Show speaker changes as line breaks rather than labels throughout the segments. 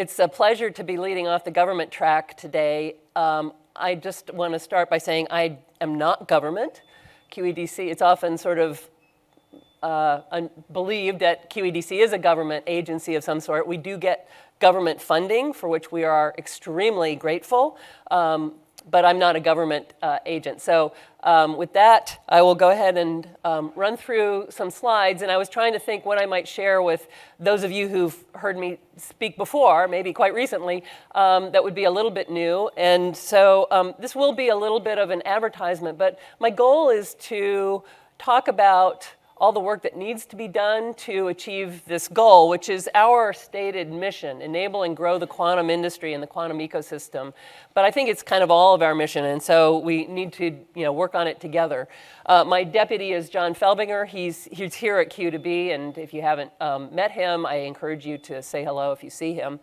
It's a pleasure to be leading off the government track today. I just want to start by saying I am not government. QED-C, it's often sort of believed that QED-C is a government agency of some sort. We do get government funding, for which we are extremely grateful, but I'm not a government agent. So with that, I will go ahead and run through some slides. And I was trying to think what I might share with those of you who've heard me speak before, maybe quite recently, that would be a little bit new. And so this will be a little bit of an advertisement, but my goal is to talk about all the work that needs to be done to achieve this goal, which is our stated mission, enable and grow the quantum industry and the quantum ecosystem. But I think it's kind of all of our mission, and so we need to work on it together. My deputy is John Felbinger. He's here at Q2B, and if you haven't met him, I encourage you to say hello if you see him.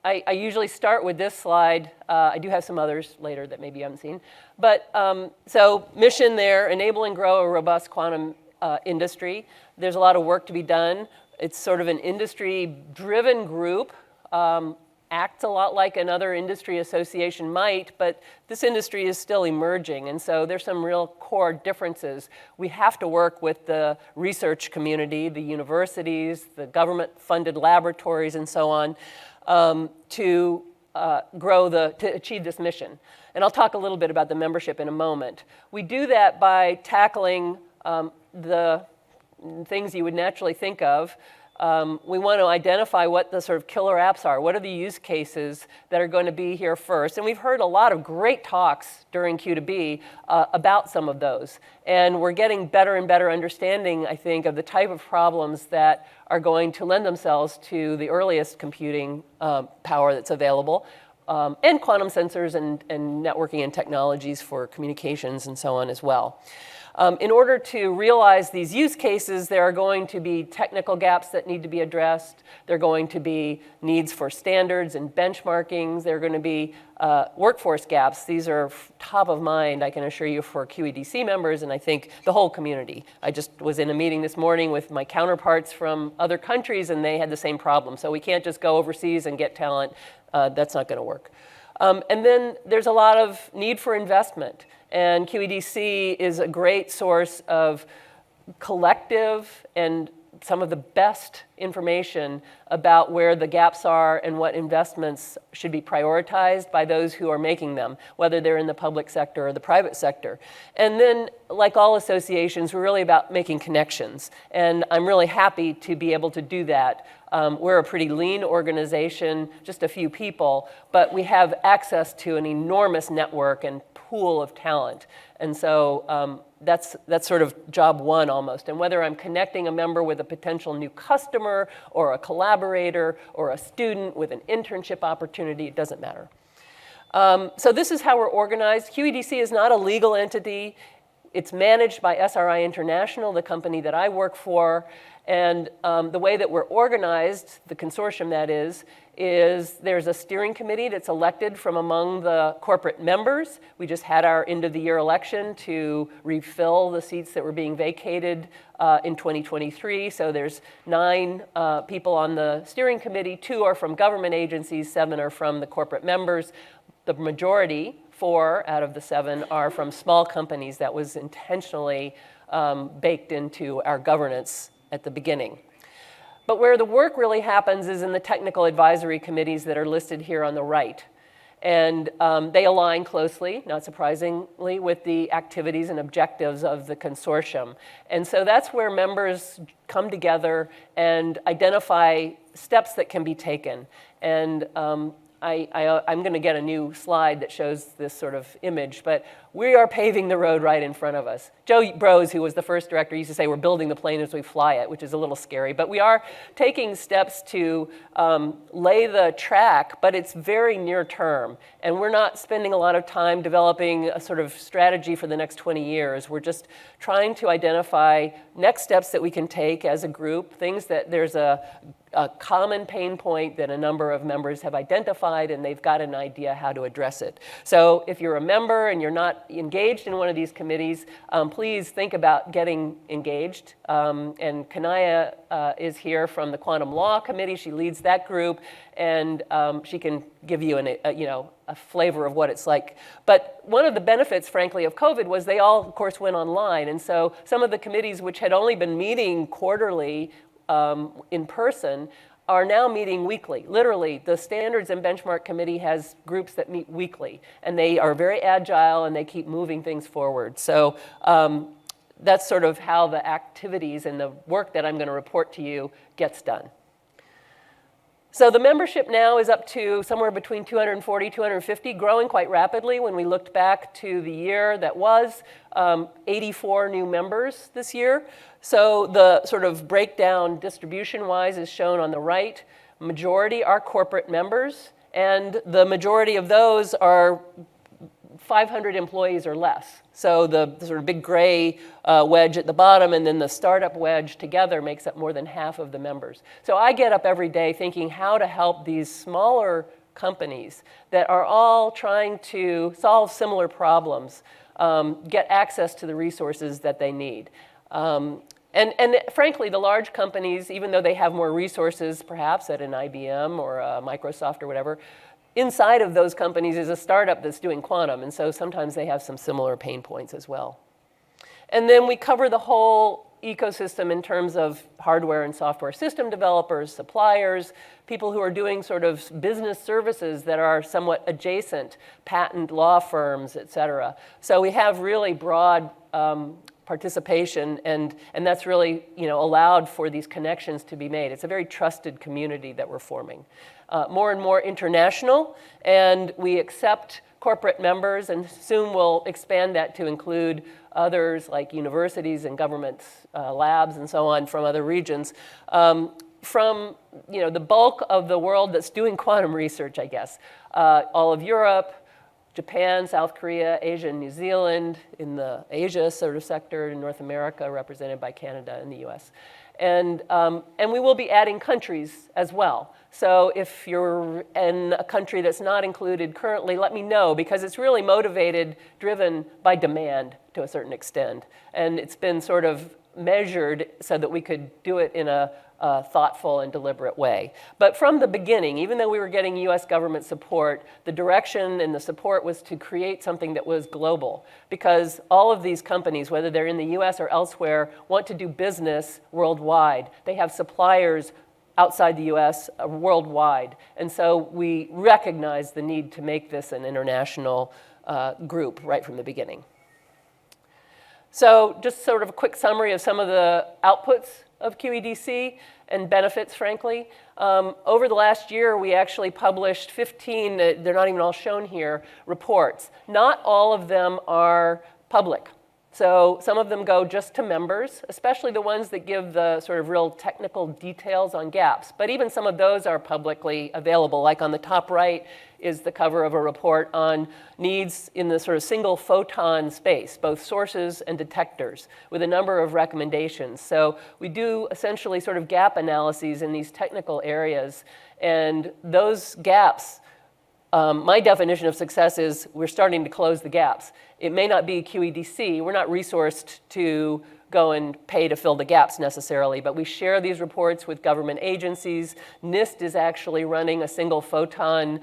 I usually start with this slide. I do have some others later that maybe you haven't seen. But so mission there, enable and grow a robust quantum industry. There's a lot of work to be done. It's sort of an industry-driven group. Acts a lot like another industry association might, but this industry is still emerging, and so there's some real core differences. We have to work with the research community, the universities, the government-funded laboratories, and so on, to achieve this mission. And I'll talk a little bit about the membership in a moment. We do that by tackling the things you would naturally think of. We want to identify what the sort of killer apps are. What are the use cases that are going to be here first? And we've heard a lot of great talks during Q2B about some of those. And we're getting better and better understanding, I think, of the type of problems that are going to lend themselves to the earliest computing power that's available, and quantum sensors and networking and technologies for communications and so on as well. In order to realize these use cases, there are going to be technical gaps that need to be addressed. There are going to be needs for standards and benchmarkings. There are going to be workforce gaps. These are top of mind, I can assure you, for QED-C members and I think the whole community. I just was in a meeting this morning with my counterparts from other countries and they had the same problem. So we can't just go overseas and get talent. That's not going to work. And then there's a lot of need for investment. And QED-C is a great source of collective and some of the best information about where the gaps are and what investments should be prioritized by those who are making them, whether they're in the public sector or the private sector. And then, like all associations, we're really about making connections. And I'm really happy to be able to do that. We're a pretty lean organization, just a few people, but we have access to an enormous network and pool of talent. And so that's sort of job one almost. And whether I'm connecting a member with a potential new customer or a collaborator or a student with an internship opportunity, it doesn't matter. So this is how we're organized. QED-C is not a legal entity. It's managed by SRI International, the company that I work for. And the way that we're organized, the consortium that is there's a steering committee that's elected from among the corporate members. We just had our end of the year election to refill the seats that were being vacated in 2023. So there's 9 people on the steering committee. 2 are from government agencies, 7 are from the corporate members. The majority, 4 out of the 7, are from small companies. That was intentionally baked into our governance at the beginning. But where the work really happens is in the technical advisory committees that are listed here on the right. And they align closely, not surprisingly, with the activities and objectives of the consortium. And so that's where members come together and identify steps that can be taken. And I'm going to get a new slide that shows this sort of image, but we are paving the road right in front of us. Joe Brose, who was the first director, used to say we're building the plane as we fly it, which is a little scary, but we are taking steps to lay the track, but it's very near term, and we're not spending a lot of time developing a sort of strategy for the next 20 years. We're just trying to identify next steps that we can take as a group, things that there's a common pain point that a number of members have identified identified and they've got an idea how to address it. So if you're a member and you're not engaged in one of these committees, please think about getting engaged. And Kanaya is here from the Quantum Law Committee. She leads that group, and she can give you a flavor of what it's like. But one of the benefits, frankly, of COVID was they all, of course, went online. And so some of the committees which had only been meeting quarterly in person are now meeting weekly. Literally, the Standards and Benchmark Committee has groups that meet weekly, and they are very agile and they keep moving things forward. So that's sort of how the activities and the work that I'm going to report to you gets done. So the membership now is up to somewhere between 240, 250, growing quite rapidly. When we looked back to the year that was, 84 new members this year. So the sort of breakdown distribution-wise is shown on the right. Majority are corporate members, and the majority of those are 500 employees or less. So the sort of big gray wedge at the bottom and then the startup wedge together makes up more than half of the members. So I get up every day thinking how to help these smaller companies that are all trying to solve similar problems get access to the resources that they need. And frankly, the large companies, even though they have more resources perhaps at an IBM or a Microsoft or whatever, inside of those companies is a startup that's doing quantum, and so sometimes they have some similar pain points as well. And then we cover the whole ecosystem in terms of hardware and software system developers, suppliers, people who are doing sort of business services that are somewhat adjacent, patent law firms, et cetera. So we have really broad participation, and that's really allowed for these connections to be made. It's a very trusted community that we're forming. More and more international, and we accept corporate members, and soon we'll expand that to include others like universities and government labs and so on from other regions. From the bulk of the world that's doing quantum research, I guess. All of Europe, Japan, South Korea, Asia, and New Zealand, in the Asia sort of sector, in North America, represented by Canada and the US. And we will be adding countries as well. So if you're in a country that's not included currently, let me know, because it's really motivated, driven by demand to a certain extent. And it's been sort of measured so that we could do it in a thoughtful and deliberate way. But from the beginning, even though we were getting US government support, the direction and the support was to create something that was global. Because all of these companies, whether they're in the US or elsewhere, want to do business worldwide. They have suppliers outside the US worldwide. And so we recognize the need to make this an international group right from the beginning. So just sort of a quick summary of some of the outputs of QED-C and benefits, frankly. Over the last year, we actually published 15, they're not even all shown here, reports. Not all of them are public. So some of them go just to members, especially the ones that give the sort of real technical details on gaps. But even some of those are publicly available. Like on the top right is the cover of a report on needs in the sort of single photon space, both sources and detectors, with a number of recommendations. So we do essentially sort of gap analyses in these technical areas. And those gaps, my definition of success is we're starting to close the gaps. It may not be QED-C. We're not resourced to go and pay to fill the gaps necessarily, but we share these reports with government agencies. NIST is actually running a single photon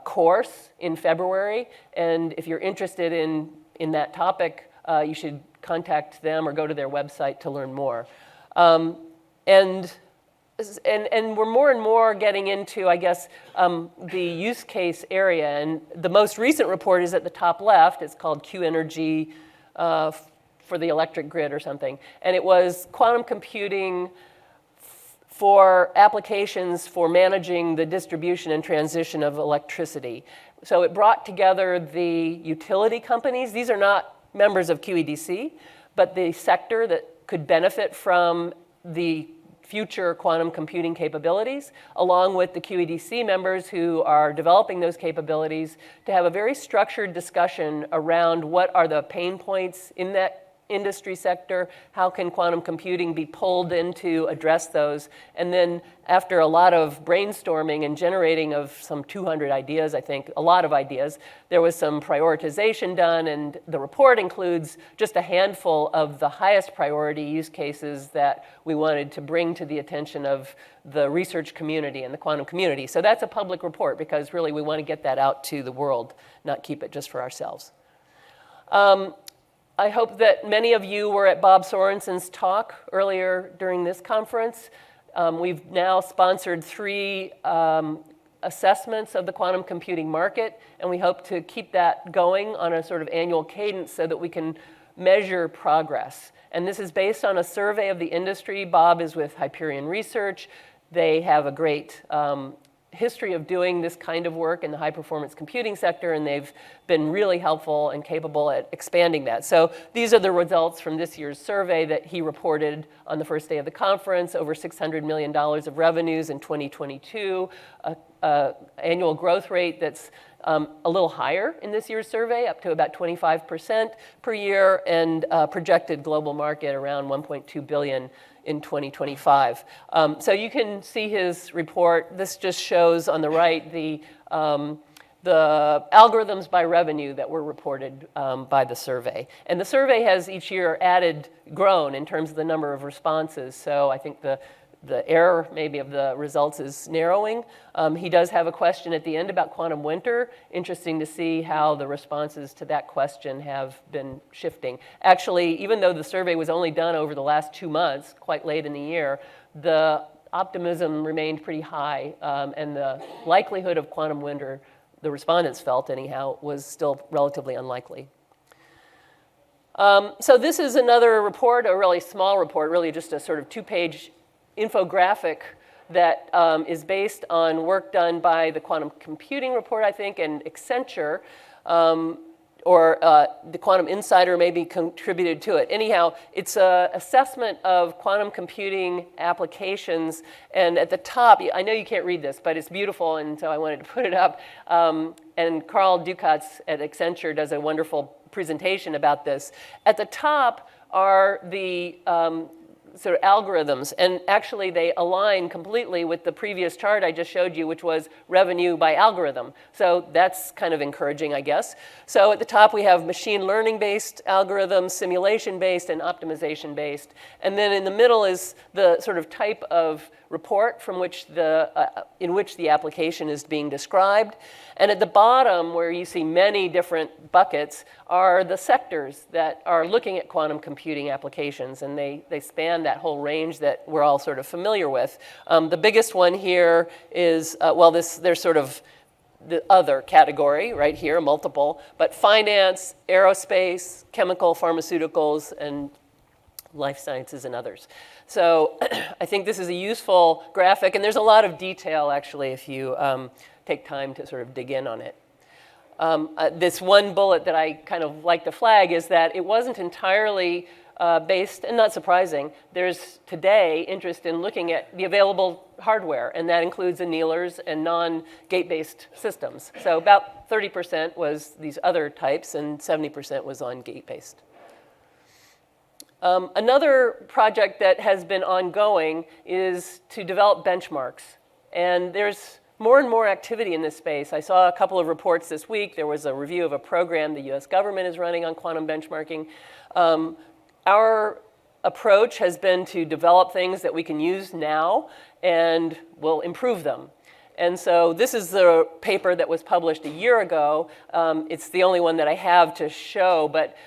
course in February, and if you're interested in that topic, you should contact them or go to their website to learn more. And we're more and more getting into, I guess, the use case area. And the most recent report is at the top left. It's called Q-Energy for the electric grid or something. And it was quantum computing for applications for managing the distribution and transition of electricity. So it brought together the utility companies. These are not members of QED-C, but the sector that could benefit from the future quantum computing capabilities, along with the QED-C members who are developing those capabilities, to have a very structured discussion around what are the pain points in that industry sector? How can quantum computing be pulled in to address those? And then after a lot of brainstorming and generating of some 200 ideas, I think, a lot of ideas, there was some prioritization done, and the report includes just a handful of the highest priority use cases that we wanted to bring to the attention of the research community and the quantum community. So that's a public report because really we want to get that out to the world, not keep it just for ourselves. I hope that many of you were at Bob Sorensen's talk earlier during this conference. We've now sponsored 3 assessments of the quantum computing market, and we hope to keep that going on a sort of annual cadence so that we can measure progress. And this is based on a survey of the industry. Bob is with Hyperion Research. They have a great history of doing this kind of work in the high-performance computing sector, and they've been really helpful and capable at expanding that. So these are the results from this year's survey that he reported on the first day of the conference: over $600 million of revenues in 2022, annual growth rate that's a little higher in this year's survey, up to about 25% per year, and projected global market around $1.2 billion in 2025. So you can see his report. This just shows on the right the algorithms by revenue that were reported by the survey. And the survey has each year grown in terms of the number of responses. So I think the error maybe of the results is narrowing. He does have a question at the end about quantum winter. Interesting to see how the responses to that question have been shifting. Actually, even though the survey was only done over the last 2 months, quite late in the year, the optimism remained pretty high, and the likelihood of quantum winter, the respondents felt anyhow, was still relatively unlikely. So this is another report, a really small report, really just a sort of 2-page infographic that is based on work done by the Quantum Computing Report, I think, and Accenture, or the Quantum Insider maybe contributed to it. Anyhow, it's an assessment of quantum computing applications. And at the top, I know you can't read this, but it's beautiful, and so I wanted to put it up. And Carl Dukatz at Accenture does a wonderful presentation about this. At the top are the sort of algorithms, and actually they align completely with the previous chart I just showed you, which was revenue by algorithm. So that's kind of encouraging, I guess. So at the top we have machine learning-based algorithms, simulation-based, and optimization-based. And then in the middle is the sort of type of report from which in which the application is being described. And at the bottom, where you see many different buckets, are the sectors that are looking at quantum computing applications, and they span that whole range that we're all sort of familiar with. The biggest one here is, there's sort of the other category right here, multiple, but finance, aerospace, chemical, pharmaceuticals, and life sciences and others. So I think this is a useful graphic, and there's a lot of detail, actually, if you take time to sort of dig in on it. This one bullet that I kind of like to flag is that it wasn't entirely based, and not surprising, there's today interest in looking at the available hardware, and that includes annealers and non-gate-based systems. So about 30% was these other types, and 70% was on gate-based. Another project that has been ongoing is to develop benchmarks. And there's more and more activity in this space. I saw a couple of reports this week. There was a review of a program the US government is running on quantum benchmarking. Our approach has been to develop things that we can use now and will improve them. And so this is the paper that was published a year ago. It's the only one that I have to show, but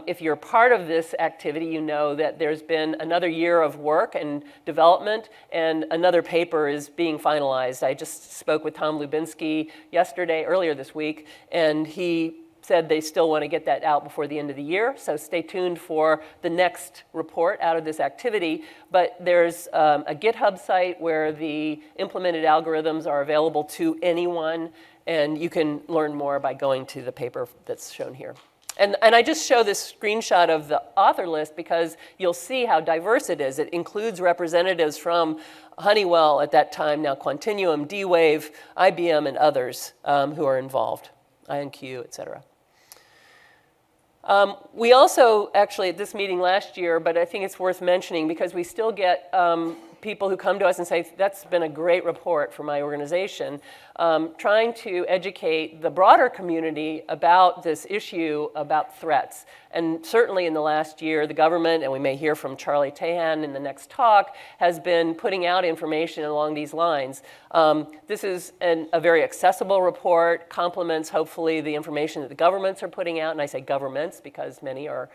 if you're part of this activity, you know that there's been another year of work and development, and another paper is being finalized. I just spoke with Tom Lubinsky earlier this week, and he said they still want to get that out before the end of the year, so stay tuned for the next report out of this activity. But there's a GitHub site where the implemented algorithms are available to anyone, and you can learn more by going to the paper that's shown here. And I just show this screenshot of the author list because you'll see how diverse it is. It includes representatives from Honeywell at that time, now Quantinuum, D-Wave, IBM, and others who are involved, IonQ, et cetera. We also, actually, at this meeting last year, but I think it's worth mentioning because we still get people who come to us and say, that's been a great report for my organization, trying to educate the broader community about this issue about threats. And certainly in the last year, the government, and we may hear from Charlie Tahan in the next talk, has been putting out information along these lines. This is a very accessible report, complements hopefully the information that the governments are putting out, and I say governments because many are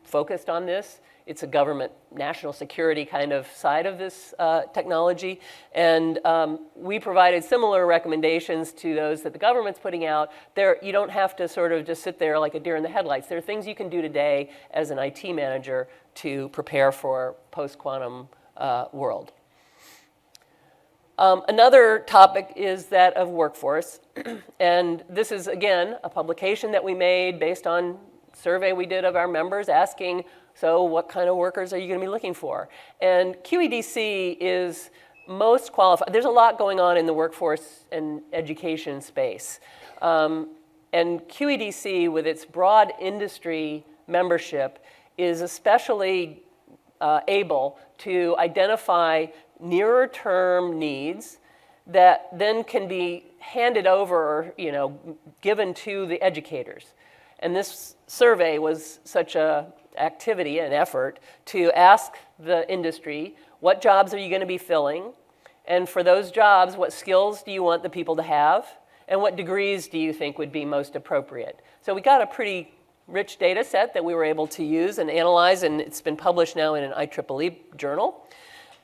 focused on this. It's a government national security kind of side of this technology. And we provided similar recommendations to those that the government's putting out. You don't have to sort of just sit there like a deer in the headlights. There are things you can do today as an IT manager to prepare for post-quantum world. Another topic is that of workforce. And this is, again, a publication that we made based on survey we did of our members asking, so what kind of workers are you going to be looking for? And QED-C is most qualified. There's a lot going on in the workforce and education space. And QED-C, with its broad industry membership, is especially able to identify nearer term needs that then can be handed over, given to the educators. And this survey was such an activity, an effort, to ask the industry, what jobs are you going to be filling? And for those jobs, what skills do you want the people to have? And what degrees do you think would be most appropriate? So we got a pretty rich data set that we were able to use and analyze, and it's been published now in an IEEE journal.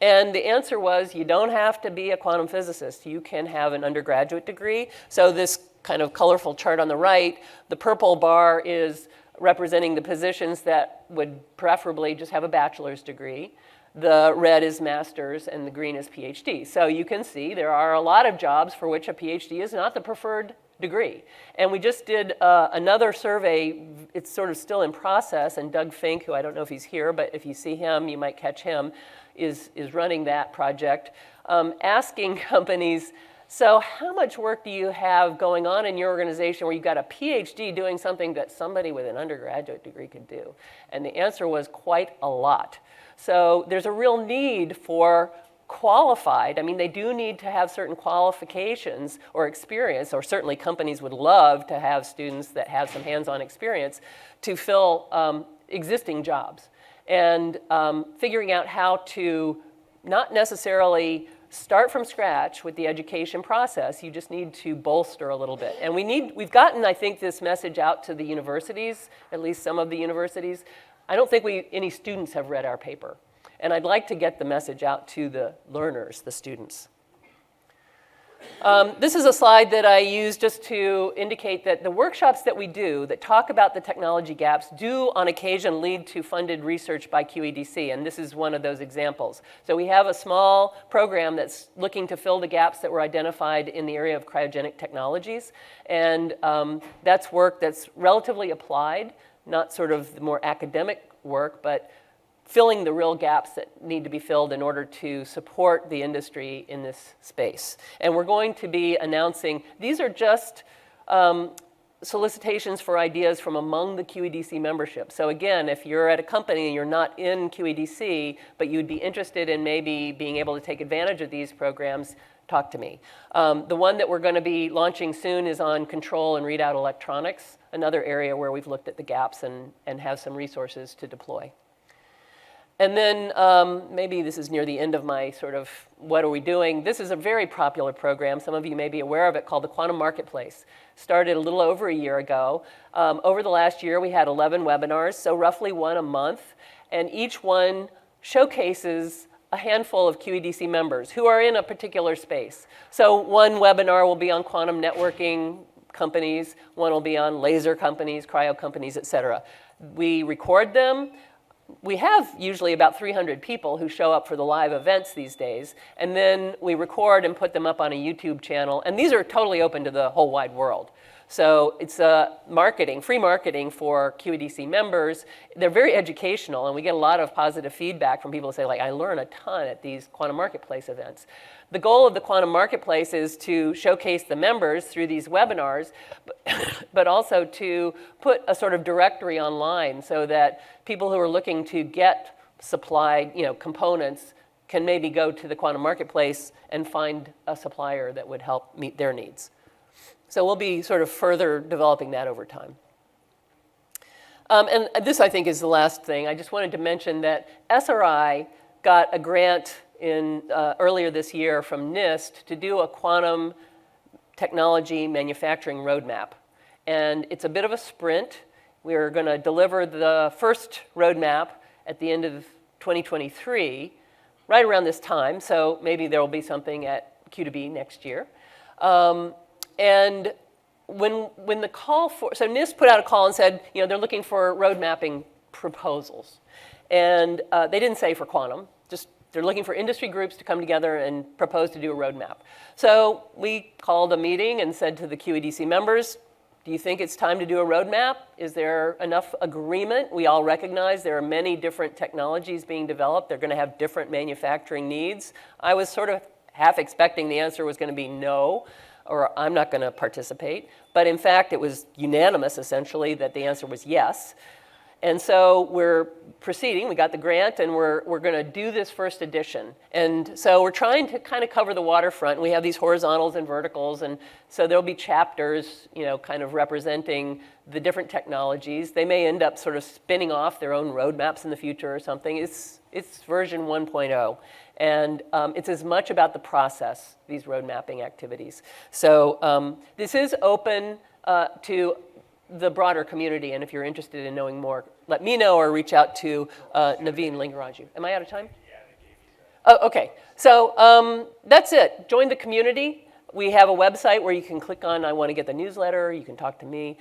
And the answer was, you don't have to be a quantum physicist. You can have an undergraduate degree. So this kind of colorful chart on the right, the purple bar is representing the positions that would preferably just have a bachelor's degree. The red is master's, and the green is PhD. So you can see there are a lot of jobs for which a PhD is not the preferred degree. And we just did another survey. It's sort of still in process, and Doug Fink, who I don't know if he's here, but if you see him, you might catch him, is running that project, asking companies, so how much work do you have going on in your organization where you've got a PhD doing something that somebody with an undergraduate degree could do? And the answer was quite a lot. So there's a real need for qualified, they do need to have certain qualifications or experience, or certainly companies would love to have students that have some hands-on experience to fill existing jobs. And figuring out how to not necessarily start from scratch with the education process. You just need to bolster a little bit. And we've gotten, I think, this message out to the universities, at least some of the universities. I don't think any students have read our paper. And I'd like to get the message out to the learners, the students. This is a slide that I use just to indicate that the workshops that we do that talk about the technology gaps do on occasion lead to funded research by QED-C, and this is one of those examples. So we have a small program that's looking to fill the gaps that were identified in the area of cryogenic technologies, and that's work that's relatively applied, not sort of the more academic work, but filling the real gaps that need to be filled in order to support the industry in this space. And we're going to be announcing, these are just solicitations for ideas from among the QED-C membership. So again, if you're at a company and you're not in QED-C, but you'd be interested in maybe being able to take advantage of these programs, talk to me. The one that we're going to be launching soon is on control and readout electronics, another area where we've looked at the gaps and have some resources to deploy. And then maybe this is near the end of my sort of what are we doing. This is a very popular program. Some of you may be aware of it, called the Quantum Marketplace. Started a little over a year ago. Over the last year, we had 11 webinars, so roughly one a month. And each one showcases a handful of QED-C members who are in a particular space. So one webinar will be on quantum networking companies. One will be on laser companies, cryo companies, et cetera. We record them. We have usually about 300 people who show up for the live events these days, and then we record and put them up on a YouTube channel, and these are totally open to the whole wide world. So it's free marketing for QED-C members. They're very educational, and we get a lot of positive feedback from people who say, like, I learn a ton at these quantum marketplace events. The goal of the quantum marketplace is to showcase the members through these webinars, but also to put a sort of directory online so that people who are looking to get supplied, components can maybe go to the quantum marketplace and find a supplier that would help meet their needs. So we'll be sort of further developing that over time. And this, I think, is the last thing. I just wanted to mention that SRI got a grant earlier this year from NIST to do a quantum technology manufacturing roadmap. And it's a bit of a sprint. We're going to deliver the first roadmap at the end of 2023, right around this time. So maybe there will be something at Q2B next year. And when the call for, so NIST put out a call and said, they're looking for road mapping proposals. And they didn't say for quantum, just they're looking for industry groups to come together and propose to do a roadmap. So we called a meeting and said to the QED-C members, do you think it's time to do a roadmap? Is there enough agreement? We all recognize there are many different technologies being developed. They're going to have different manufacturing needs. I was sort of half expecting the answer was going to be no, or I'm not going to participate. But in fact, it was unanimous, essentially, that the answer was yes. And so we're proceeding. We got the grant, and we're going to do this first edition. And so we're trying to kind of cover the waterfront. We have these horizontals and verticals, and so there'll be chapters, kind of representing the different technologies. They may end up sort of spinning off their own roadmaps in the future or something. It's version 1.0. And it's as much about the process, these road mapping activities. So this is open to the broader community, and if you're interested in knowing more, let me know or reach out to Naveen Lingaraju. Am I out of time? Yeah. Oh, okay. So that's it. Join the community. We have a website where you can click on I want to get the newsletter. You can talk to me.